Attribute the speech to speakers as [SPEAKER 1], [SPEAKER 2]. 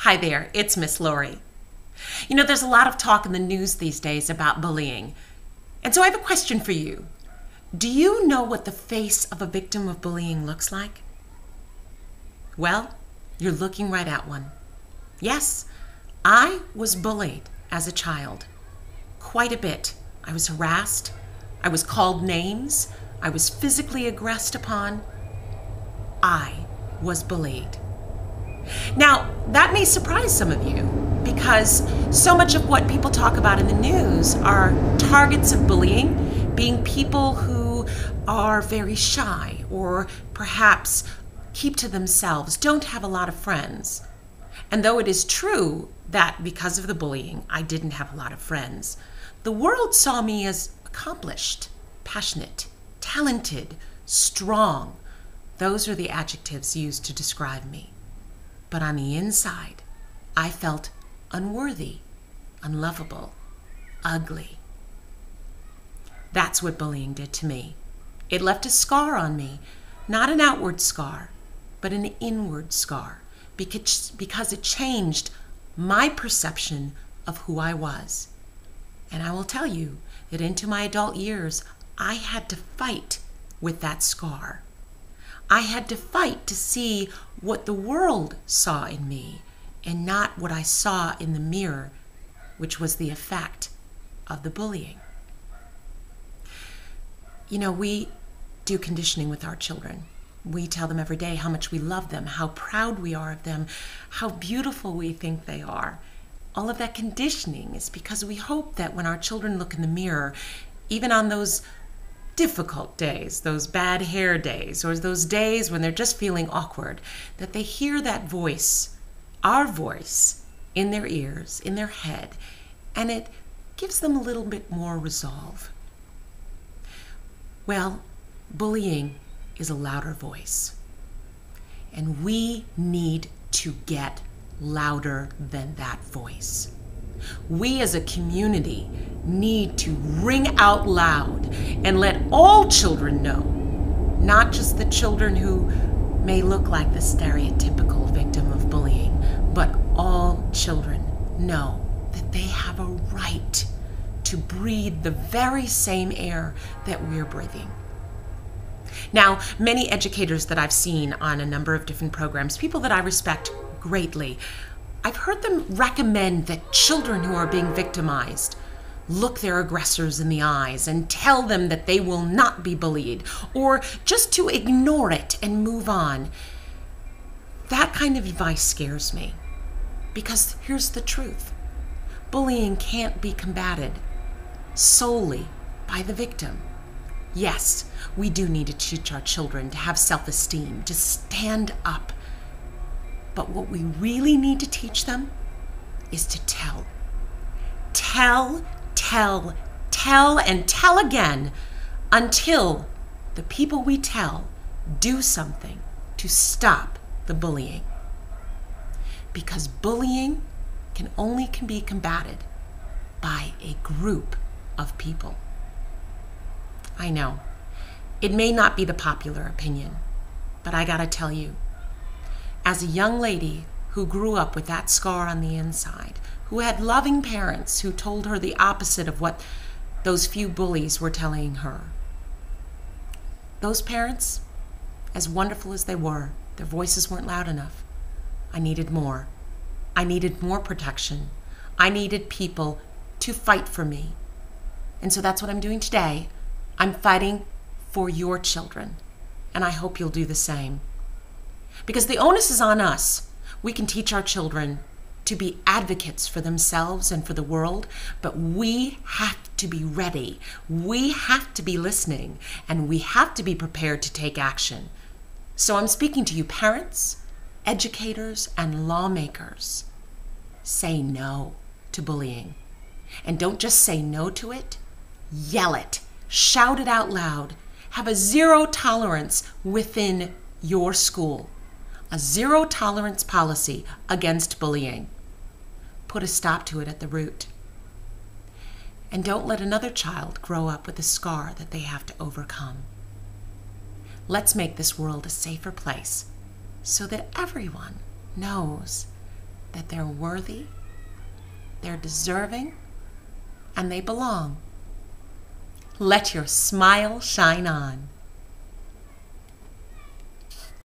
[SPEAKER 1] Hi there, it's Miss Lori. You know, there's a lot of talk in the news these days about bullying. And so I have a question for you. Do you know what the face of a victim of bullying looks like? Well, you're looking right at one. Yes, I was bullied as a child. Quite a bit. I was harassed. I was called names. I was physically aggressed upon. I was bullied. Now, that may surprise some of you because so much of what people talk about in the news are targets of bullying being people who are very shy or perhaps keep to themselves, don't have a lot of friends. And though it is true that because of the bullying, I didn't have a lot of friends, the world saw me as accomplished, passionate, talented, strong. Those are the adjectives used to describe me. But on the inside, I felt unworthy, unlovable, ugly. That's what bullying did to me. It left a scar on me, not an outward scar, but an inward scar, because it changed my perception of who I was. And I will tell you that into my adult years, I had to fight with that scar. I had to fight to see what the world saw in me and not what I saw in the mirror, which was the effect of the bullying. You know, we do conditioning with our children. We tell them every day how much we love them, how proud we are of them, how beautiful we think they are. All of that conditioning is because we hope that when our children look in the mirror, even on those difficult days, those bad hair days, or those days when they're just feeling awkward, that they hear that voice, our voice, in their ears, in their head, and it gives them a little bit more resolve. Well, bullying is a louder voice, and we need to get louder than that voice. We as a community need to ring out loud and let all children know, not just the children who may look like the stereotypical victim of bullying, but all children know that they have a right to breathe the very same air that we're breathing. Now, many educators that I've seen on a number of different programs, people that I respect greatly, I've heard them recommend that children who are being victimized look their aggressors in the eyes and tell them that they will not be bullied, or just to ignore it and move on. That kind of advice scares me, because here's the truth. Bullying can't be combated solely by the victim. Yes, we do need to teach our children to have self-esteem, to stand up. But what we really need to teach them is to tell. Tell, tell, tell, and tell again until the people we tell do something to stop the bullying. Because bullying can only be combated by a group of people. I know, it may not be the popular opinion, but I gotta tell you, as a young lady who grew up with that scar on the inside, who had loving parents who told her the opposite of what those few bullies were telling her, those parents, as wonderful as they were, their voices weren't loud enough. I needed more. I needed more protection. I needed people to fight for me. And so that's what I'm doing today. I'm fighting for your children, and I hope you'll do the same. Because the onus is on us. We can teach our children to be advocates for themselves and for the world, but we have to be ready. We have to be listening, and we have to be prepared to take action. So I'm speaking to you parents, educators, and lawmakers. Say no to bullying. And don't just say no to it, yell it, shout it out loud. Have a zero tolerance within your school. A zero tolerance policy against bullying. Put a stop to it at the root. And don't let another child grow up with a scar that they have to overcome. Let's make this world a safer place so that everyone knows that they're worthy, they're deserving, and they belong. Let your smile shine on.